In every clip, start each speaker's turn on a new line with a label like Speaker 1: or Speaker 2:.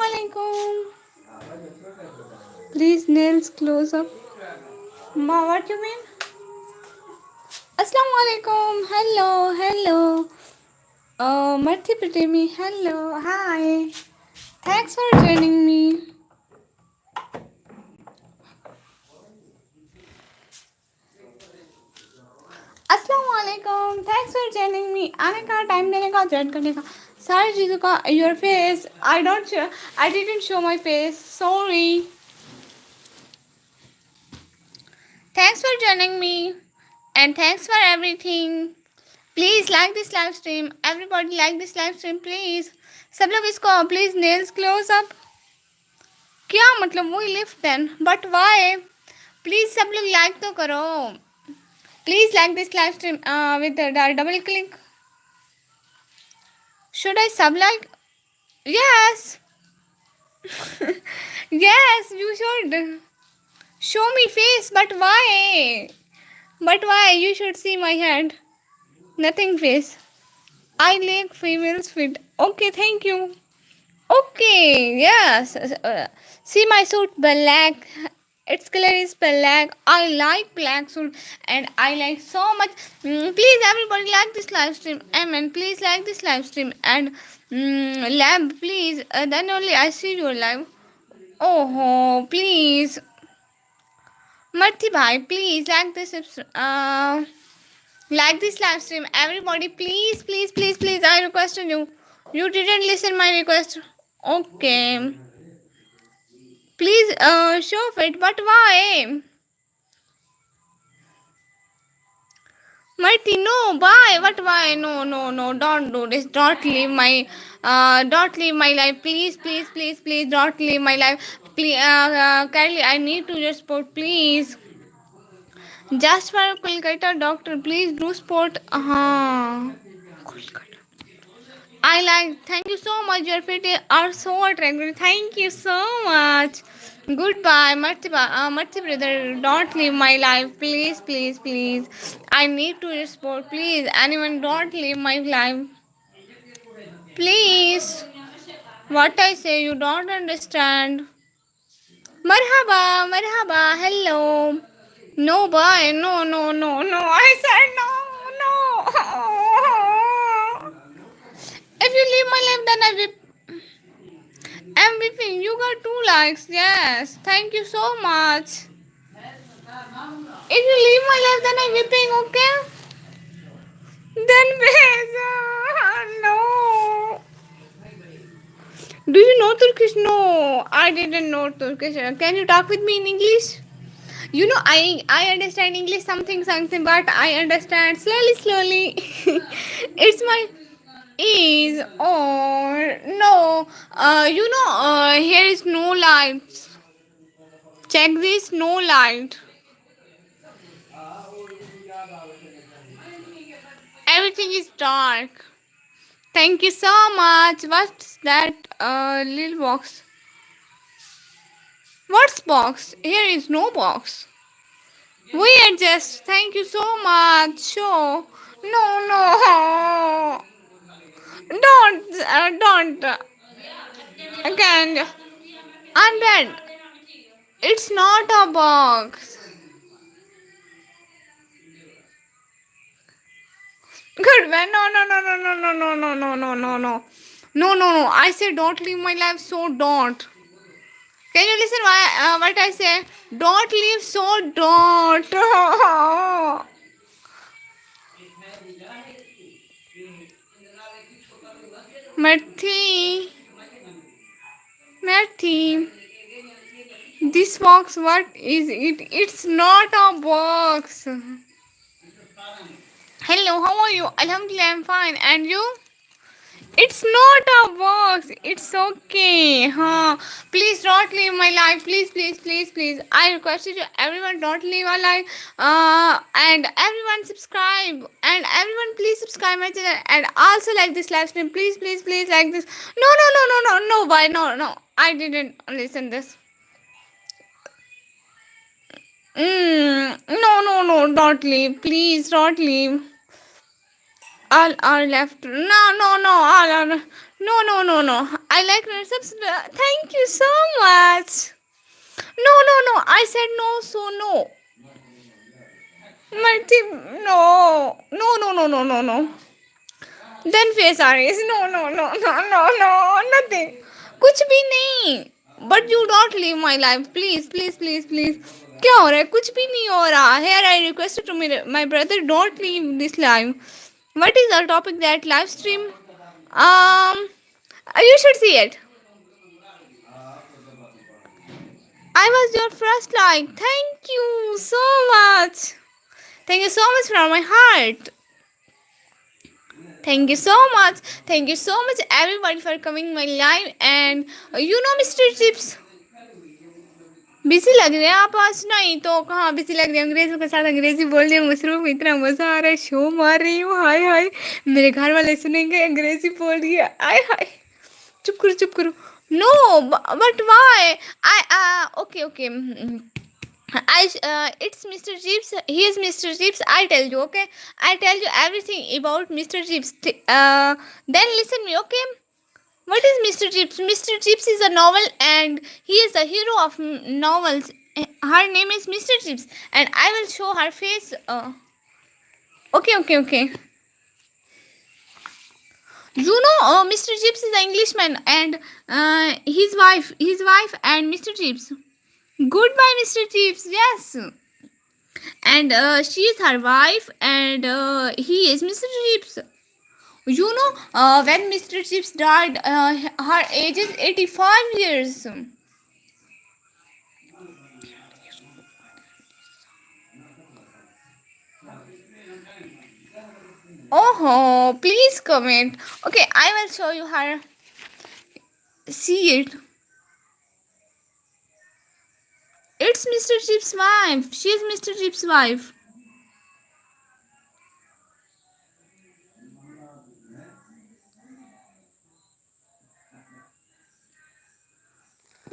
Speaker 1: Assalamualaikum. Please nails close up. Ma, what you mean? Assalamualaikum. Hello. Marthi Pratemi. Hello. Hi. Thanks for joining me. Assalamualaikum. Thanks for joining me. आने का time देने का join करने का सारी चीज़ों का your face. I didn't show my face. Sorry. Thanks for joining me and thanks for everything. Please like this live stream. Everybody like this live stream please. सब लोग इसको please nails close up. क्या मतलब वही lift then? But why? Please सब लोग like तो करो. Please like this live stream with the double click. Should I sub like? Yes. Yes, you should. Show me face, but why? But why? You should see my head. Nothing face. I like females fit. Okay, thank you. Okay, yes. See my suit black. Its color is black. I like black suit and I like so much. Please, everybody like this live stream. Amen. Please like this live stream and lab, please. Then only I see your live. Oh, please. Marthi bhai, please like this live stream. Everybody, please. I requested you. You didn't listen my request. Okay. Please show it, but why? Marty, no, why? What why? No, don't do this. Don't leave my life. Please, don't leave my life. Please, Kylie, I need to your support, please. Just for Kolkata doctor, please do support. Kolkata. I like. Thank you so much. Your feet are so attractive. Thank you so much. Goodbye, Marthi brother. Don't leave my life, please. I need to respond. Please, anyone, don't leave my life, please. What I say, you don't understand. Marhaba. Hello. No, boy. No. I said no. If you leave my life, then I will. MVP, you got 2 likes. Yes, thank you so much. If you leave my life, then I'm whipping, okay? Then please, no. Do you know Turkish? No, I didn't know Turkish. Can you talk with me in English? You know, I understand English something, but I understand slowly. It's my is or no. Here is no lights. Check this, no light. Everything is dark. Thank you so much. What's that little box? What's box? Here is no box. We adjust. Thank you so much. Show. No. Don't. Again. Unbed. It's not a box. Good man. No. I said don't leave my life, so don't. Can you listen what I say? Don't leave, so don't. Marthi. This box, what is it? It's not a box. Hello, how are you? Alhamdulillah, I'm fine. And you? It's not a box. It's okay. Please don't leave my life. Please. I requested you. Everyone don't leave a life. And everyone subscribe. And everyone please subscribe my channel. And also like this live stream. Please like this. No. Why? No. I didn't listen this. No. Don't leave. Please don't leave. All are left. No, no, no. All are. No, no, no, no. I like recipes. Thank you so much. No, no, no. I said no, so no. My team. No. No, no, no, no, no, no. Then face RS. No, no, no, no, no, no. Nothing. कुछ भी नहीं. But you don't leave my life. Please, please, please, please. क्या हो रहा है? कुछ भी नहीं हो रहा. Here I requested to my brother, don't leave this live. What is the topic that live stream? You should see it. I was your first like. Thank you so much. Thank you so much from my heart. Thank you so much. Thank you so much everybody for coming my live and Mr. Chips. Busy लग रहे हैं आप आज? नहीं तो कहाँ busy लग रहे हैं? अंग्रेजों के साथ अंग्रेजी बोल रही हूँ, मशरूम, इतना मजा आ रहा है, शो मार रही हूँ। हाय हाय, मेरे घर वाले सुनेंगे अंग्रेजी बोल रही है। आय हाय, चुप करो चुप करो। No but why? I okay okay, it's Mr. Jeeves. He is Mr. Jeeves. I tell you, okay? I tell you everything about Mr. Jeeves. Then listen me, okay? What is Mr. Jeeves? Mr. Jeeves is a novel and he is the hero of novels. Her name is Mr. Jeeves and I will show her face. Okay. Mr. Jeeves is an Englishman and his wife and Mr. Jeeves. Goodbye, Mr. Jeeves. Yes. And she is her wife and he is Mr. Jeeves. When Mr. Jeeves died, her age is 85 years. Oh, please comment. Okay, I will show you her. See it. It's Mr. Jeeves' wife. She is Mr. Jeeves' wife.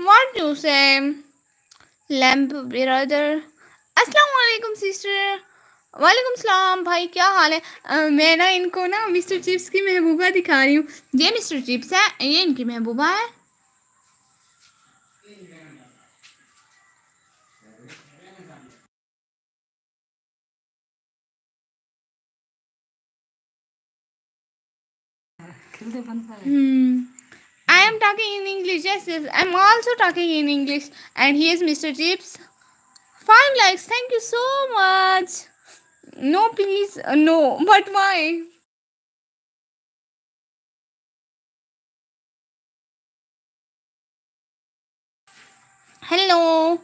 Speaker 1: What do you say? Lamp brother. अस्सलाम वालेकुम sister. वालेकुम सलाम भाई, क्या हाल है? मैं ना इनको ना मिस्टर चिप्स की महबूबा दिखा रही हूँ. ये मिस्टर चिप्स है, ये इनकी महबूबा है. I am talking in English. Yes, I'm also talking in English. And he is Mr. Chips. 5 likes. Thank you so much. No, please. No. But why? Hello.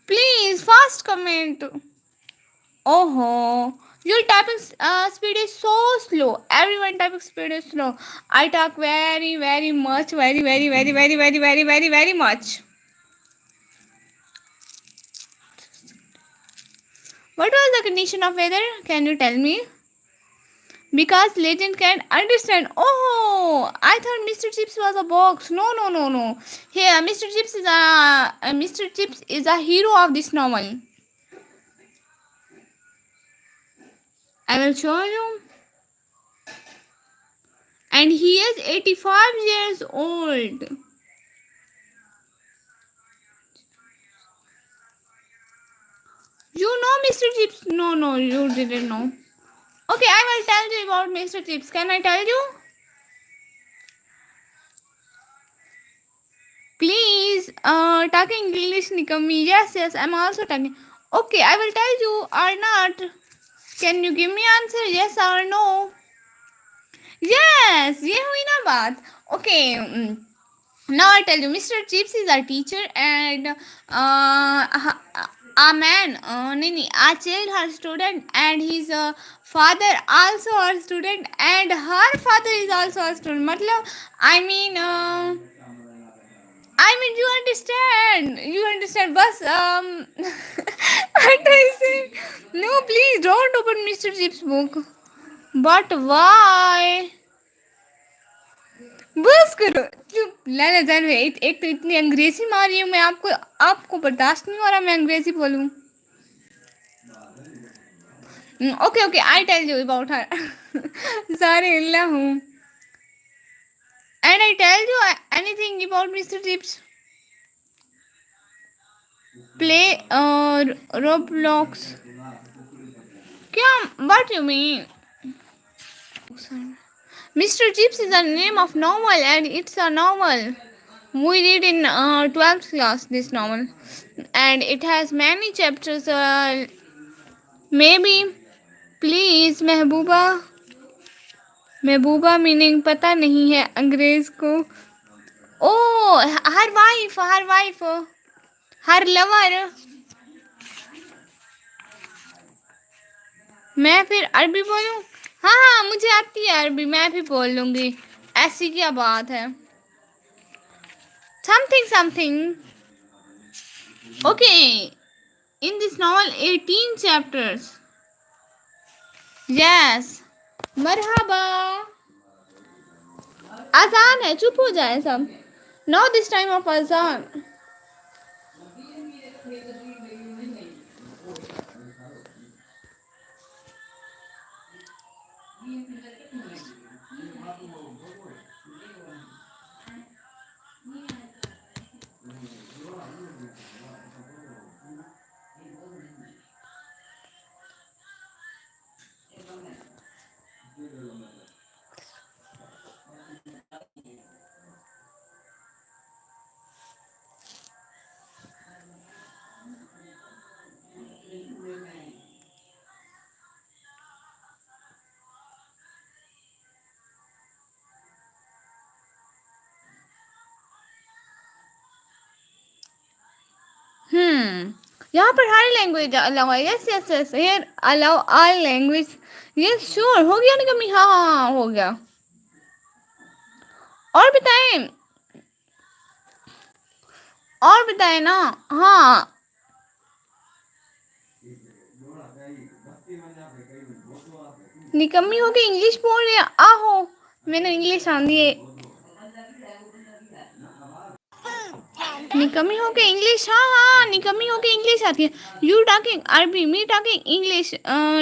Speaker 1: Please, fast comment. Oh, your typing speed is so slow. Everyone typing speed is slow. I talk very, very much. Very much. What was the condition of weather? Can you tell me? Because legend can't understand. Oh, I thought Mr. Chips was a box. No. Here, Mr. Chips is a hero of this novel. I will show you. And he is 85 years old. You know Mr. Chips? No, you didn't know. Okay, I will tell you about Mr. Chips. Can I tell you? Please, talking English nikami. Yes, I'm also talking. Okay, I will tell you or not. Can you give me answer? Yes or no? Yes, ये हुई ना बात. Okay. Now I tell you, Mr. Chips is our teacher and a man, a child, her student, and his father also a student, and her father is also a student. मतलब, you understand. Bus, what I say? No, please don't open Mr. Chips' book. But why? बस करो, चुप. लाना जान है. एक तो इतनी अंग्रेजी मारी हूँ मैं आपको बर्दाश्त नहीं हो रहा मैं अंग्रेजी बोलूँ. Okay, okay, I tell you about her. Sorry, Allahu. And I tell you anything about Mr. Chips. Play Roblox. क्या? What you mean? Mr. Chips is the name of novel and it's a novel. We read in 12th class this novel. And it has many chapters. Maybe. Please, Mehbooba. Mehbooba meaning पता नहीं है अंग्रेज को. ओ, हर wife, her lover. मैं फिर अरबी बोलूं? हाँ हाँ, मुझे आती है अरबी, मैं भी बोल लूंगी. ऐसी क्या बात है? Something something. Okay. In this novel 18 chapters. Yes. मरहबा. अजान है, चुप हो जाए सब. नो दिस टाइम ऑफ अजान. यहाँ पर हर लैंग्वेज अलाउ है. Yes yes yes, here allow all language. Yes sure. हो गया ना कमी? हाँ हाँ, हो गया. और बताएं? और बताएं ना. हाँ. निकम्मी हो के इंग्लिश बोल रही है. आहो, मैंने इंग्लिश आंदी है. निकम्मी हो के इंग्लिश. हाँ हाँ, निकम्मी हो के इंग्लिश आती है. यू टॉकिंग अरबी, मी टॉकिंग इंग्लिश,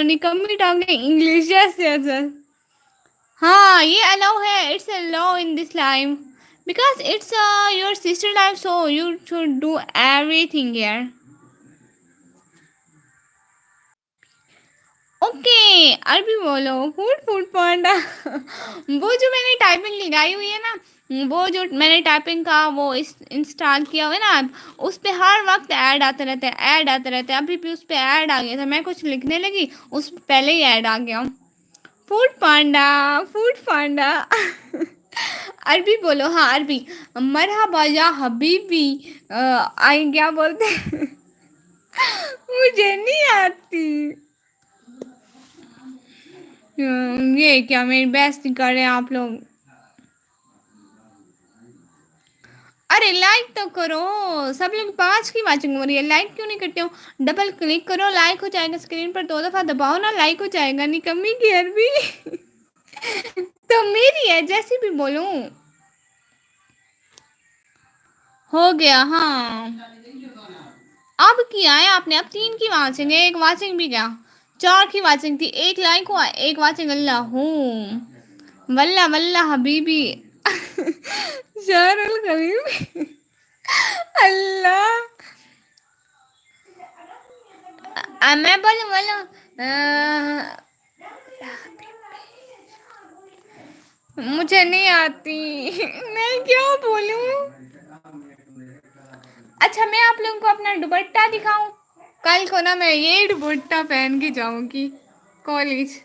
Speaker 1: निकम्मी talking English. Yes yes yes. हाँ, ये अलाउ है. It's allow in this life because it's your sister life, so you should do everything here. Okay, अरबी बोलो. फूड फूड पांडा. वो जो मैंने टाइपिंग लगाई हुई है ना, वो जो मैंने टाइपिंग का वो इंस्टॉल किया हुआ है ना, उस पे हर वक्त ऐड आते रहते हैं, ऐड आते रहते हैं. अभी भी उस पे ऐड आ गया था. मैं कुछ लिखने लगी, उस पे पहले ही ऐड आ गया. फूड पांडा, फूड पांडा. अरबी बोलो. हाँ, अरबी. मरहबा या हबीबी. आई क्या बोलते हैं? मुझे नहीं आती. ये क्या मेरी बेइज्जती कर रहे हैं आप लोग? अरे लाइक तो करो. सब लोग 5 की वाचिंग हो रही है, लाइक क्यों नहीं करते हो? डबल क्लिक करो, लाइक हो जाएगा. स्क्रीन पर 2 दफा दबाओ ना, लाइक हो जाएगा. निकम्मी की अरबी. तो मेरी है, जैसी भी बोलूं. हो गया. हाँ, अब किया है आपने. अब 3 की वाचिंग है, एक वाचिंग भी क्या, 4 की वाचिंग थी. एक लाइक हुआ, एक वाचिंग. अल्लाह वल्ला वल्ला हबीबी. शारुल हबीबी. अल्लाह. मैं बोलूं बोलूं. मुझे नहीं आती. मैं क्या बोलूं? अच्छा, मैं आप लोगों को अपना दुपट्टा दिखाऊं? कल को ना मैं ये दुपट्टा पहन के जाऊंगी कॉलेज.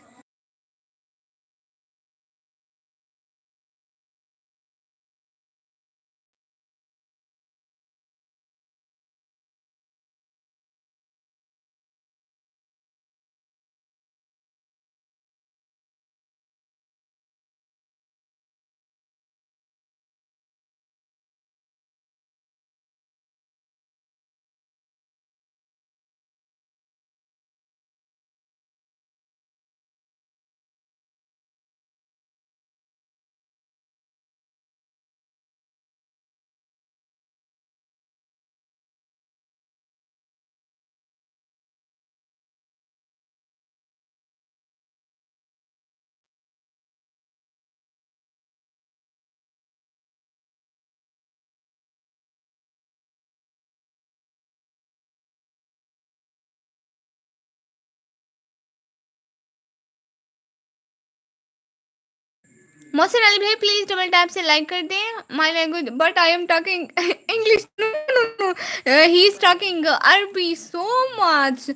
Speaker 1: मोहसिन अली भाई प्लीज डबल टैप से लाइक कर दें। My language but I am talking English, no no no, he is talking Arabi so much.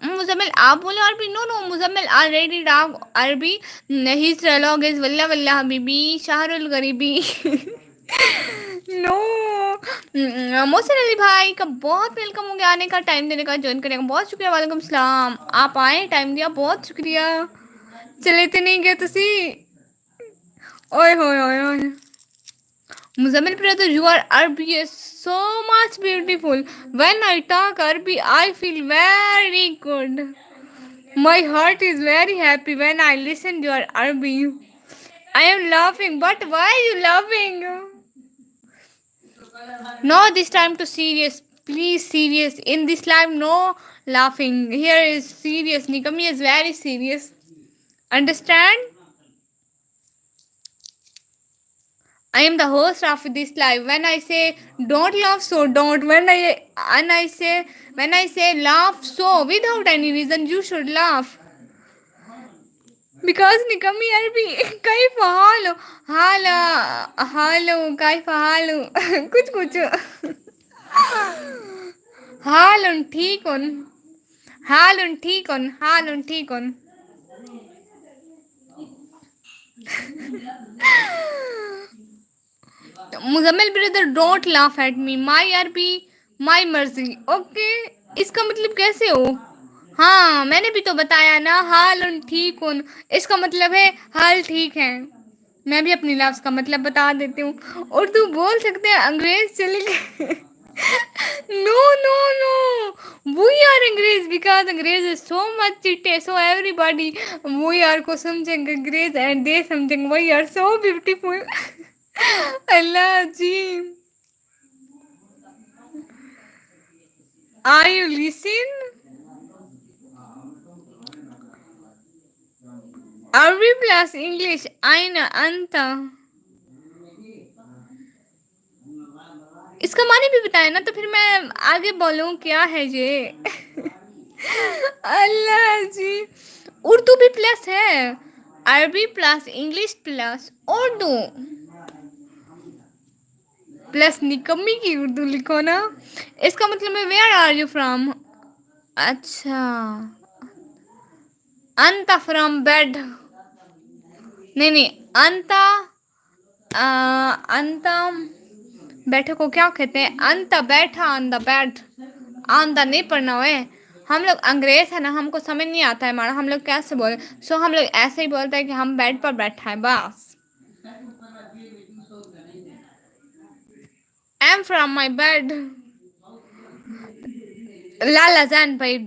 Speaker 1: Muzammil आप बोले Arabi, no no Muzammil already talk Arabi, his dialogue is वल्ला वल्ला हबीबी शाहरुल गरीबी नो। मोहसिन अली भाई का बहुत वेलकम हो गया, आने का, टाइम देने का, ज्वाइन करने का बहुत शुक्रिया। वालेकुम सलाम, आप आए, टाइम दिया, बहुत शुक्रिया। चले तो नहीं गए तुसी। ओए होए होए होए। Muzammil brother, you are Arabic is so much beautiful. When I talk Arabic, I feel very good. My heart is very happy when I listen to your Arabic. I am laughing, but why are you laughing? No, this time to serious. Please, serious. In this live, no laughing. Here is serious. Nikami is very serious. Understand? I am the host of this live. When I say don't laugh, so don't. When I say laugh, so without any reason, you should laugh. Because Nikami Arbi, كيف حاله؟ حاله كيف حاله؟ कुछ कुछ حال ठीक حال ठीक Muzammil brother don't laugh at me, my अरबी my मर्जी। Okay, इसका मतलब कैसे हो? हाँ मैंने भी तो बताया ना, हाल उन ठीक उन, इसका मतलब है हाल ठीक है। मैं भी अपनी लफ्ज़ का मतलब बता देती हूँ। उर्दू बोल सकते हैं, अंग्रेज चले गए no no no, we are अंग्रेज बिकॉज अंग्रेज इज सो मच चिट्टे, सो एवरीबॉडी वी आर को समझेंगे अंग्रेज एंड दे समझेंगे we are so beautiful Allah ji. Are you listen? Arabi plus English आइन अंत, इसका माने भी बताया ना, तो फिर मैं आगे बोलूं क्या है ये अल्लाह जी। उर्दू भी प्लस है, अरबी plus English plus Urdu plus निकम्मी की उर्दू लिखो ना। इसका मतलब है वेयर आर यू फ्रॉम? अच्छा, अंता फ्रॉम बेड, नहीं अंता, अंता बैठे को क्या कहते हैं? अंता बैठा, on the bed, on the नहीं पढ़ना हुए। हम लोग अंग्रेज है ना, हमको समझ नहीं आता है हमारा, हम लोग कैसे बोले, सो हम लोग ऐसे ही बोलते हैं कि हम बेड पर बैठा है बस। I am from my bed. Lala Jaan भाई,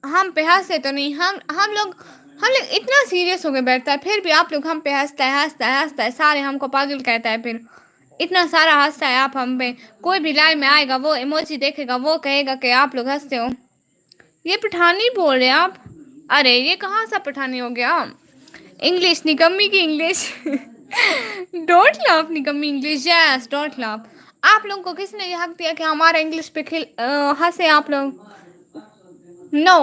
Speaker 1: हम पे हंसे तो नहीं, हम लोग इतना सीरियस हो गए बैठता है, फिर भी आप लोग हम पे हंसता है, सारे हमको पागल कहता है, फिर इतना सारा हंसता है आप हम पे। कोई भी लाइव में आएगा, वो इमोजी देखेगा, वो कहेगा कि आप लोग हंसते हो। ये पठानी बोल रहे आप? अरे ये कहाँ सा पठानी हो गया? इंग्लिश निकम्मी की इंग्लिश डोंट लाफ निकम्मी इंग्लिश, यस डोंट लाफ। आप लोगों को किसने ये हक दिया कि हमारा इंग्लिश पे हंसे आप लोग? नो,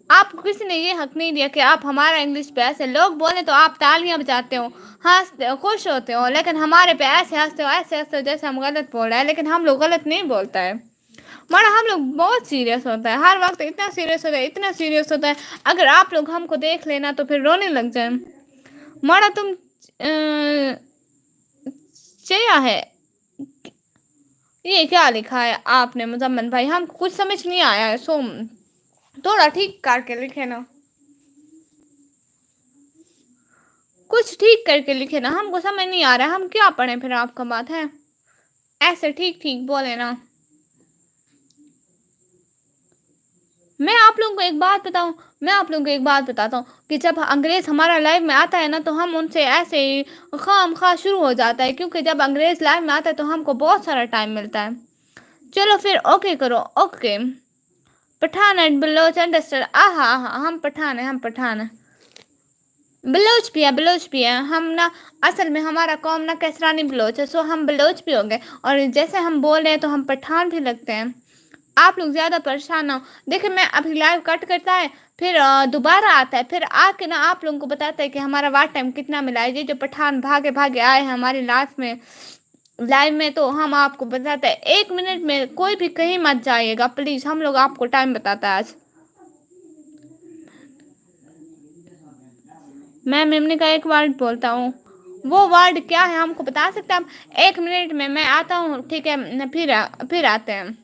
Speaker 1: आपको किसी ने ये हक नहीं दिया कि आप हमारा इंग्लिश पे ऐसे, लोग बोले तो आप तालियां बजाते हो, हंसते हो, खुश होते हो, लेकिन हमारे पे ऐसे हंसते हो जैसे हम गलत बोल रहे हैं, लेकिन हम लोग गलत नहीं बोलता है। मगर हम लोग बहुत सीरियस होता है, हर वक्त इतना सीरियस होता है, अगर आप लोग हमको देख लेना तो फिर रोने लग जाए। मरा तुम क्या है ये, क्या लिखा है आपने मुजम्मल भाई? हमको कुछ समझ नहीं आया है, सो थोड़ा ठीक करके लिखे ना, कुछ ठीक करके लिखे ना, हमको समझ नहीं आ रहा है, हम क्या पढ़े फिर? आपका बात है, ऐसे ठीक बोले ना। मैं आप लोगों को एक बात बताता हूँ कि जब अंग्रेज हमारा लाइव में आता है ना, तो हम उनसे ऐसे ही खाम खा शुरू हो जाता है, क्योंकि जब अंग्रेज लाइव में आता है तो हमको बहुत सारा टाइम मिलता है। चलो फिर ओके करो, okay. Pathan and Baloch understand, आहा हम पठान है, बलोच भी है हम ना, असल में हमारा कौम ना कैसरानी बलोच है, सो हम बलोच भी हो गए, और जैसे हम बोल रहे हैं तो हम पठान भी लगते हैं, आप लोग ज्यादा परेशान ना हो। देखिए मैं अभी लाइव कट करता है, फिर दोबारा आता है, फिर आके ना आप लोगों को बताता है कि हमारा वाट टाइम कितना मिला है। ये जो पठान भागे भागे आए हैं हमारी लाइफ में, लाइव में, तो हम आपको बताते हैं 1 मिनट में कोई भी कहीं मत जाइएगा प्लीज, हम लोग आपको टाइम बताता है आज। मैं मेमने का एक वर्ड बोलता हूँ, वो वर्ड क्या है हमको बता सकते हैं आप? 1 मिनट में मैं आता हूँ, ठीक है फिर आते हैं।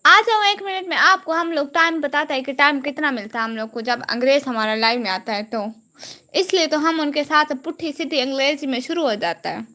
Speaker 1: आ जाओ 1 मिनट में, आपको हम लोग टाइम बताता है कि टाइम कितना मिलता है हम लोग को जब अंग्रेज हमारा लाइव में आता है तो। इसलिए तो हम उनके साथ पुट्ठी सीधी अंग्रेजी में शुरू हो जाता है।